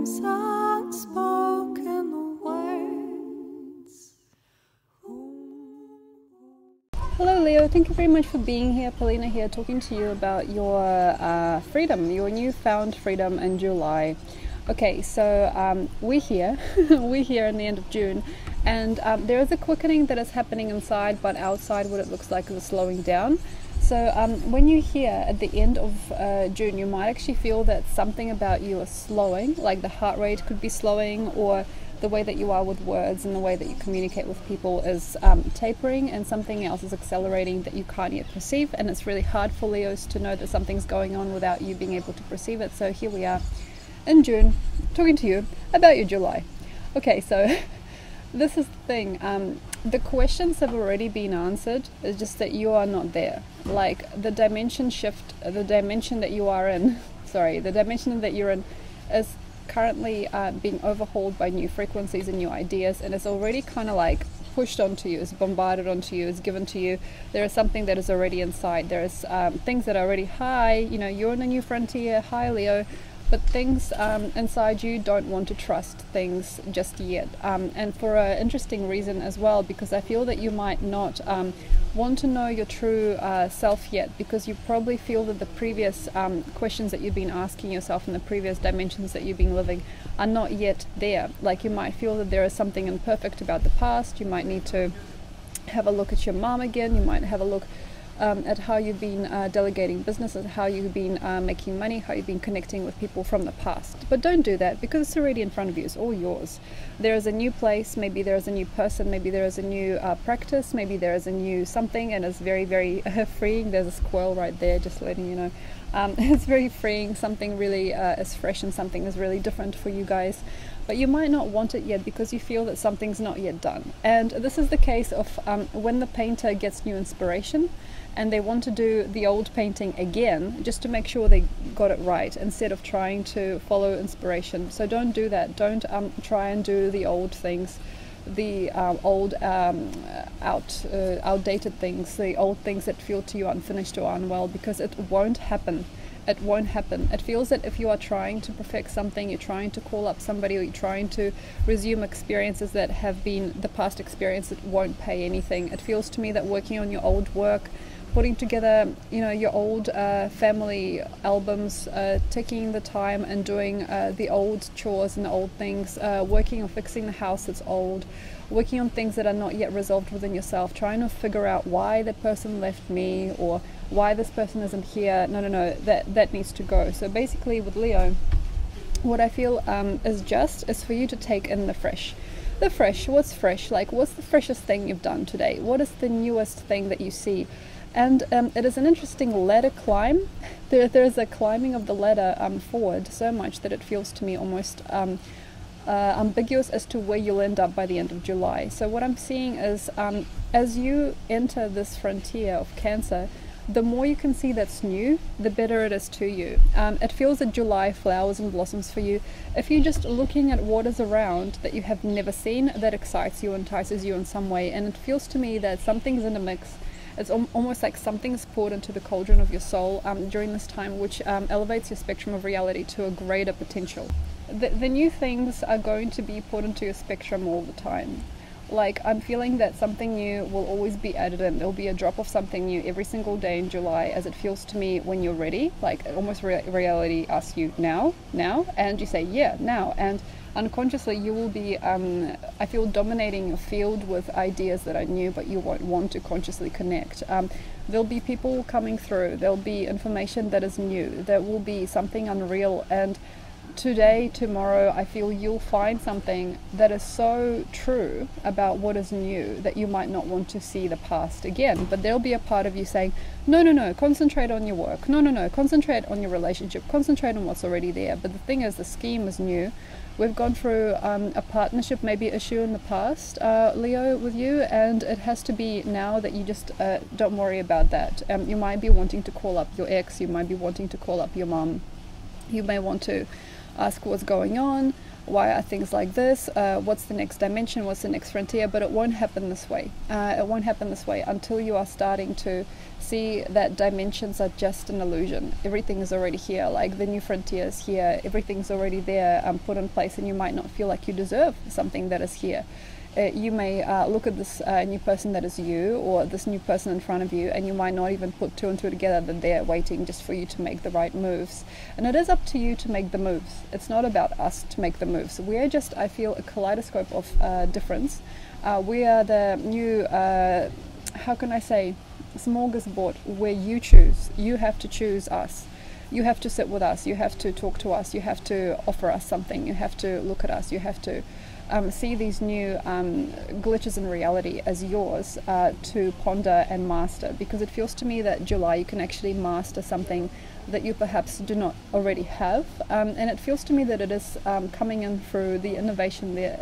sometimes unspoken words. Hello Leo, thank you very much for being here. Paulina here, talking to you about your freedom, your newfound freedom in July. Okay, so we're here, we're here in the end of June, and there is a quickening that is happening inside, but outside what it looks like is a slowing down. So when you're here at the end of June, you might actually feel that something about you is slowing, like the heart rate could be slowing, or the way that you are with words and the way that you communicate with people is tapering, and something else is accelerating that you can't yet perceive. And it's really hard for Leos to know that something's going on without you being able to perceive it. So here we are in June, talking to you about your July. Okay, so this is the thing. The questions have already been answered. It's just that you are not there. Like the dimension shift, the dimension that you are in, the dimension that you're in is currently being overhauled by new frequencies and new ideas, and it's already kind of like pushed onto you, it's bombarded onto you, it's given to you. There is something that is already inside. There is things that are already high, you know, you're in a new frontier, hi Leo, but things inside you don't want to trust things just yet, and for an interesting reason as well, because I feel that you might not want to know your true self yet, because you probably feel that the previous questions that you've been asking yourself in the previous dimensions that you've been living are not yet there. Like you might feel that there is something imperfect about the past. You might need to have a look at your mom again. You might have a look at how you've been delegating businesses, how you've been making money, how you've been connecting with people from the past. But don't do that, because it's already in front of you. It's all yours. There is a new place, maybe there is a new person, maybe there is a new practice, maybe there is a new something, and it's very, very freeing. There's a squirrel right there, just letting you know. It's very freeing. Something really is fresh, and something is really different for you guys. But you might not want it yet because you feel that something's not yet done. And this is the case of when the painter gets new inspiration and they want to do the old painting again, just to make sure they got it right, instead of trying to follow inspiration. So don't do that. Don't try and do the old things, the old outdated things, the old things that feel to you unfinished or unwell, because it won't happen. It won't happen. It feels that if you are trying to perfect something, you're trying to call up somebody, or you're trying to resume experiences that have been the past experience, it won't pay anything. It feels to me that working on your old work, putting together, you know, your old family albums, taking the time and doing the old chores and the old things, working on fixing the house that's old, working on things that are not yet resolved within yourself, trying to figure out why that person left me, or why this person isn't here. No, that needs to go. So basically with Leo, what I feel is for you to take in the fresh. The fresh, what's fresh? Like, what's the freshest thing you've done today? What is the newest thing that you see? And it is an interesting ladder climb. There's a climbing of the ladder forward so much that it feels to me almost ambiguous as to where you'll end up by the end of July. So what I'm seeing is as you enter this frontier of Cancer, the more you can see that's new, the better it is to you. It feels that July flowers and blossoms for you. If you're just looking at what is around that you have never seen, that excites you, entices you in some way. And it feels to me that something's in the mix. It's almost like something's poured into the cauldron of your soul during this time, which elevates your spectrum of reality to a greater potential. The new things are going to be poured into your spectrum all the time. Like, I'm feeling that something new will always be added in. There'll be a drop of something new every single day in July, as it feels to me when you're ready. Like, almost reality asks you, now, and you say, yeah, now. And unconsciously you will be, I feel, dominating your field with ideas that are new, but you won't want to consciously connect. There'll be people coming through. There'll be information that is new. There will be something unreal, and today, tomorrow, I feel you'll find something that is so true about what is new that you might not want to see the past again. But there'll be a part of you saying, no, concentrate on your work. No, concentrate on your relationship. Concentrate on what's already there. But the thing is, the scheme is new. We've gone through a partnership, maybe issue in the past, Leo, with you, and it has to be now that you just don't worry about that. You might be wanting to call up your ex. You might be wanting to call up your mom. You may want to ask what's going on. why are things like this, what's the next dimension, what's the next frontier, but it won't happen this way. It won't happen this way until you are starting to see that dimensions are just an illusion. Everything is already here, like the new frontier is here, everything's already there, put in place, and you might not feel like you deserve something that is here. You may look at this new person that is you, or this new person in front of you, and you might not even put two and two together that they're waiting just for you to make the right moves. And it is up to you to make the moves. It's not about us to make the moves. We're just, I feel, a kaleidoscope of difference. We are the new, how can I say, smorgasbord where you choose. You have to choose us. You have to sit with us. You have to talk to us. You have to offer us something. You have to look at us. You have to see these new glitches in reality as yours to ponder and master, because it feels to me that July you can actually master something that you perhaps do not already have, and it feels to me that it is coming in through the innovation, the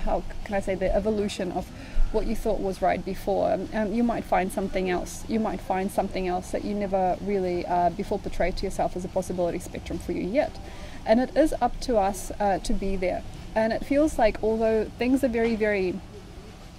how can I say, the evolution of what you thought was right before. You might find something else. You might find something else that you never really before portrayed to yourself as a possibility spectrum for you yet, and it is up to us to be there. And it feels like, although things are very, very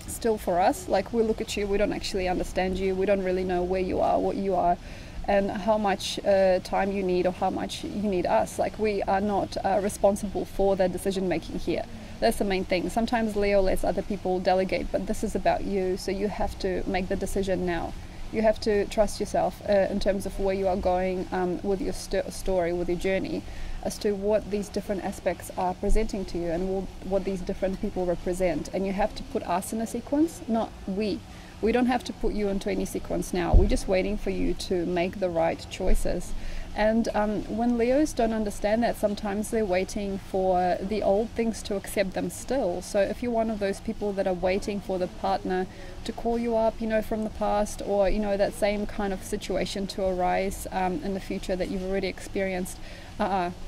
still for us, like we look at you, we don't actually understand you, we don't really know where you are, what you are, and how much time you need, or how much you need us. Like, we are not responsible for the decision making here. That's the main thing. Sometimes Leo lets other people delegate, but this is about you, so you have to make the decision now. You have to trust yourself in terms of where you are going with your story, with your journey, as to what these different aspects are presenting to you and what these different people represent. And you have to put us in a sequence, not we. We don't have to put you into any sequence now. We're just waiting for you to make the right choices. And when Leos don't understand that, sometimes they're waiting for the old things to accept them still. So if you're one of those people that are waiting for the partner to call you up, you know, from the past, or, you know, that same kind of situation to arise in the future that you've already experienced,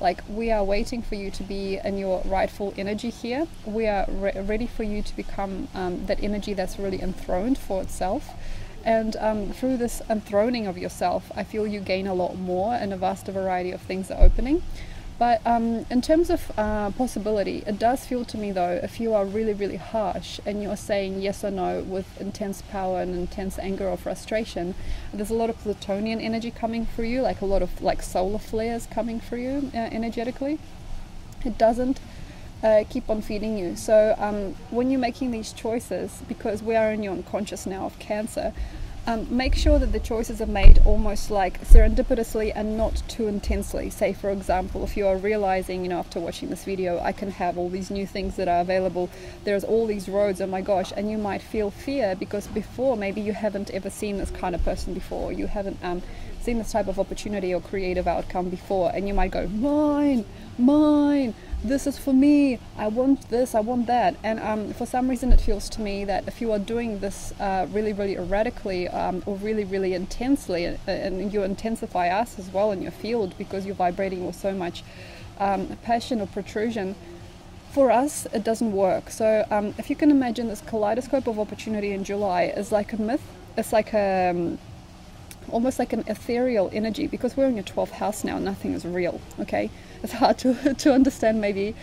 like, we are waiting for you to be in your rightful energy here. We are ready for you to become that energy that's really enthroned for itself. And through this enthroning of yourself, I feel you gain a lot more, and a vast variety of things are opening. But in terms of possibility, it does feel to me, though, if you are really, really harsh and you're saying yes or no with intense power and intense anger or frustration, there's a lot of Plutonian energy coming through you, like a lot of like solar flares coming through you energetically. It doesn't keep on feeding you. So when you're making these choices, because we are in your unconscious now of Cancer, make sure that the choices are made almost like serendipitously and not too intensely. Say, for example, if you are realizing, you know, after watching this video, I can have all these new things that are available, there's all these roads, oh my gosh, and you might feel fear because before maybe you haven't ever seen this kind of person before, you haven't seen this type of opportunity or creative outcome before, and you might go, mine, this is for me, I want this, I want that. And for some reason it feels to me that if you are doing this really, really erratically or really, really intensely, and you intensify us as well in your field because you're vibrating with so much passion or protrusion, for us it doesn't work. So if you can imagine this kaleidoscope of opportunity in July is like a myth. It's like almost like an ethereal energy, because we're in your 12th house now, nothing is real, okay? It's hard to understand maybe.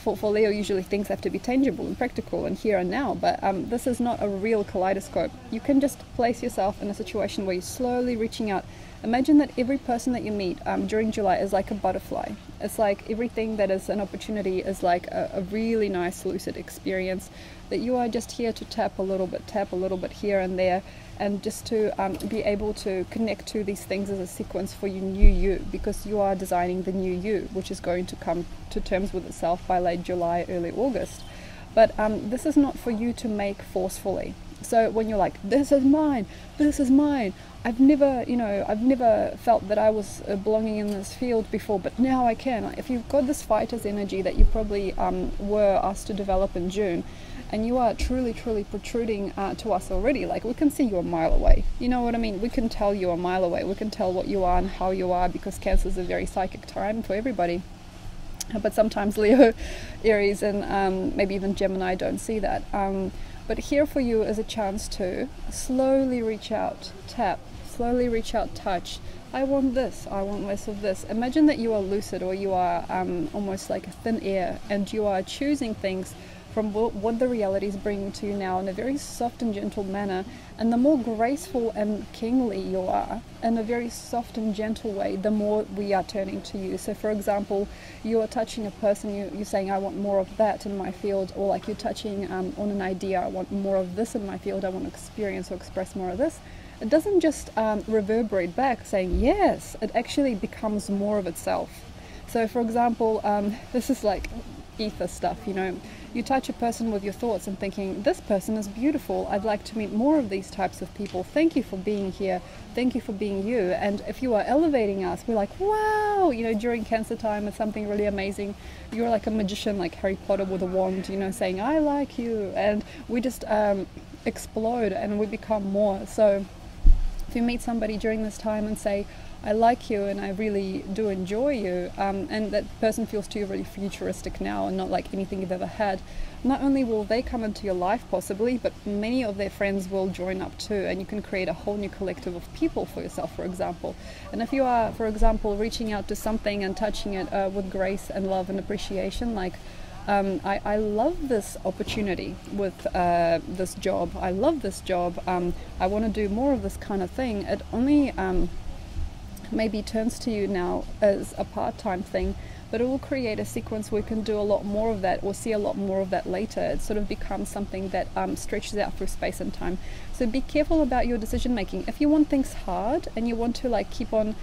For Leo, usually things have to be tangible and practical and here and now, but this is not a real kaleidoscope. You can just place yourself in a situation where you're slowly reaching out. Imagine that every person that you meet during July is like a butterfly. It's like everything that is an opportunity is like a really nice lucid experience that you are just here to tap a little bit here and there, and just to be able to connect to these things as a sequence for your new you, because you are designing the new you, which is going to come to terms with itself by late July, early August. But this is not for you to make forcefully. So when you're like, this is mine, I've never felt that I was belonging in this field before, but now I can. If you've got this fighter's energy that you probably were asked to develop in June, and you are truly, truly protruding to us already, like we can see you a mile away. You know what I mean? We can tell you a mile away. We can tell what you are and how you are, because Cancer is a very psychic time for everybody. But sometimes Leo, Aries, and maybe even Gemini don't see that. But here for you is a chance to slowly reach out, tap, slowly reach out, touch, I want this, I want less of this. Imagine that you are lucid, or you are almost like a thin air, and you are choosing things from what the reality is bringing to you now in a very soft and gentle manner. And the more graceful and kingly you are in a very soft and gentle way, the more we are turning to you. So for example, you are touching a person, you're saying, I want more of that in my field, or like you're touching on an idea, I want more of this in my field, I want to experience or express more of this. It doesn't just reverberate back saying yes, it actually becomes more of itself. So for example, this is like ether stuff, you know, you touch a person with your thoughts and thinking, this person is beautiful, I'd like to meet more of these types of people, thank you for being here, thank you for being you. And if you are elevating us, we're like, wow, you know, during Cancer time it's something really amazing, you're like a magician, like Harry Potter with a wand, you know, saying I like you, and we just explode and we become more. So if you meet somebody during this time and say, I like you and I really do enjoy you, and that person feels to you really futuristic now and not like anything you've ever had, not only will they come into your life possibly, but many of their friends will join up too, and you can create a whole new collective of people for yourself, for example. And if you are, for example, reaching out to something and touching it with grace and love and appreciation, like I love this opportunity with this job, I love this job, I want to do more of this kind of thing, it only maybe turns to you now as a part-time thing, but it will create a sequence where we can do a lot more of that, or see a lot more of that later. It sort of becomes something that stretches out through space and time. So be careful about your decision making. If you want things hard and you want to like keep on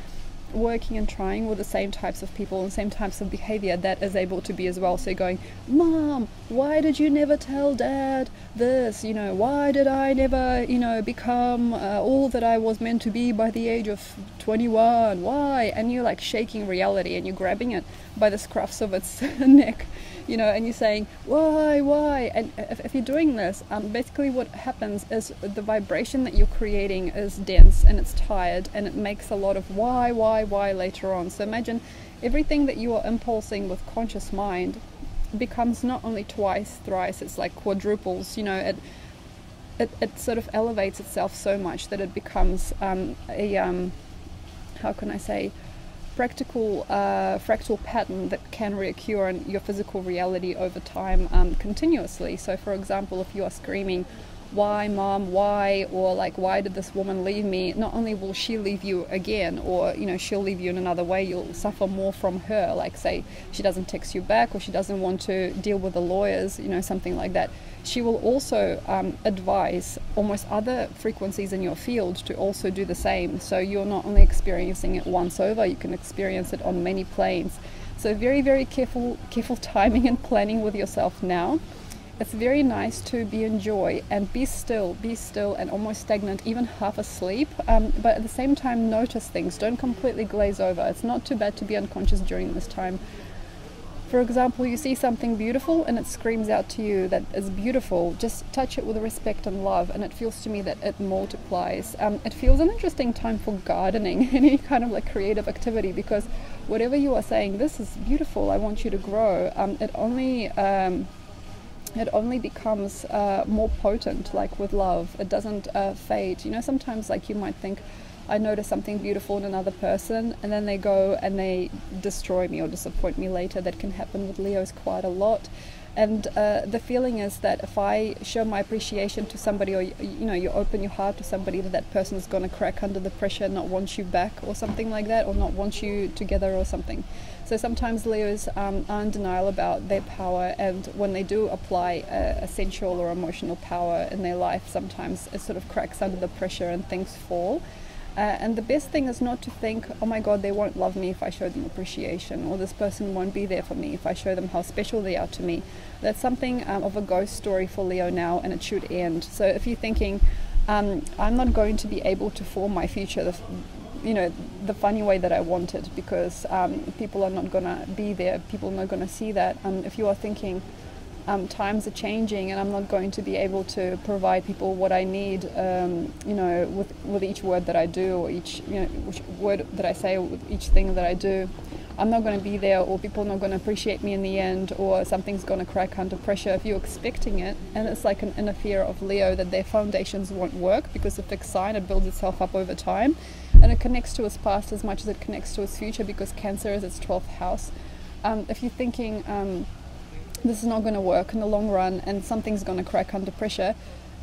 working and trying with the same types of people and same types of behavior, that is able to be as well. So you're going, Mom, why did you never tell Dad this? You know, why did I never, you know, become all that I was meant to be by the age of 21? Why? And you're like shaking reality and you're grabbing it by the scruffs of its neck, you know, and you're saying, why? And if you're doing this, basically what happens is the vibration that you're creating is dense and it's tired, and it makes a lot of why later on. So imagine everything that you are impulsing with conscious mind becomes not only twice, thrice, it's like quadruples, you know, it sort of elevates itself so much that it becomes how can I say, practical fractal pattern that can reoccur in your physical reality over time continuously. So for example, if you are screaming, why Mom, why, or like, why did this woman leave me, not only will she leave you again, or you know, she'll leave you in another way, you'll suffer more from her, like say she doesn't text you back, or she doesn't want to deal with the lawyers, you know, something like that. She will also advise almost other frequencies in your field to also do the same. So you're not only experiencing it once over, you can experience it on many planes. So very, very careful timing and planning with yourself now. It's very nice to be in joy and be still and almost stagnant, even half asleep, but at the same time notice things. Don't completely glaze over. It's not too bad to be unconscious during this time. For example, you see something beautiful and it screams out to you that is beautiful. Just touch it with respect and love, and it feels to me that it multiplies. It feels an interesting time for gardening, any kind of like creative activity, because whatever you are saying, this is beautiful, I want you to grow, it only becomes more potent, like with love. It doesn't fade. You know, sometimes like you might think, I notice something beautiful in another person, and then they go and they destroy me or disappoint me later. That can happen with Leos quite a lot. And the feeling is that if I show my appreciation to somebody, or you know, you open your heart to somebody, that person is going to crack under the pressure and not want you back or something like that, or not want you together or something. So sometimes Leos are in denial about their power, and when they do apply a sensual or emotional power in their life, sometimes it sort of cracks under the pressure and things fall. And the best thing is not to think, oh my God, they won't love me if I show them appreciation, or this person won't be there for me if I show them how special they are to me. That's something of a ghost story for Leo now, and it should end. So if you're thinking, I'm not going to be able to form my future, you know, the funny way that I want it, because people are not going to be there, people are not going to see that. If you are thinking, times are changing and I'm not going to be able to provide people what I need, you know, with each word that I do, or each, you know, which word that I say, or with each thing that I do, I'm not going to be there, or people are not going to appreciate me in the end, or something's going to crack under pressure. If you're expecting it, and it's like an inner fear of Leo that their foundations won't work, because the fixed sign, it builds itself up over time. and it connects to his past as much as it connects to his future, because Cancer is its 12th house. If you're thinking this is not going to work in the long run and something's going to crack under pressure,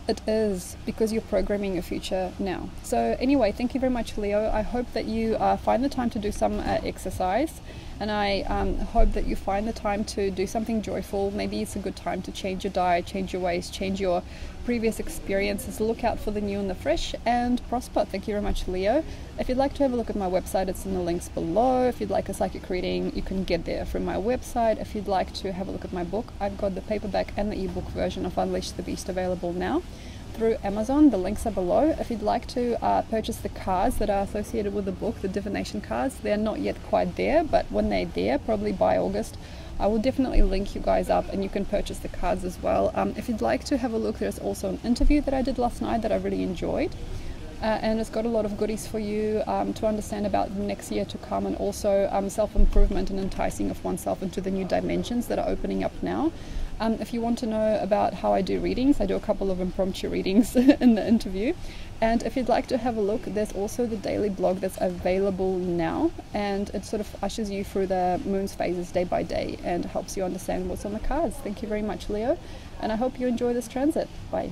it is, because you're programming your future now. So anyway, thank you very much, Leo. I hope that you find the time to do some exercise, and I hope that you find the time to do something joyful. Maybe it's a good time to change your diet, change your ways, change your previous experiences, look out for the new and the fresh, and prosper. Thank you very much, Leo. If you'd like to have a look at my website, it's in the links below. If you'd like a psychic reading, you can get there from my website. If you'd like to have a look at my book, I've got the paperback and the ebook version of Unleash the Beast available now through Amazon. The links are below. If you'd like to purchase the cards that are associated with the book, the divination cards, they're not yet quite there, but when they're there, probably by August, I will definitely link you guys up and you can purchase the cards as well. If you'd like to have a look, there's also an interview that I did last night that I really enjoyed. And it's got a lot of goodies for you to understand about the next year to come, and also self-improvement and enticing of oneself into the new dimensions that are opening up now. If you want to know about how I do readings, I do a couple of impromptu readings in the interview. And if you'd like to have a look, there's also the daily blog that's available now, and it sort of ushers you through the moon's phases day by day and helps you understand what's on the cards. Thank you very much, Leo, and I hope you enjoy this transit. Bye.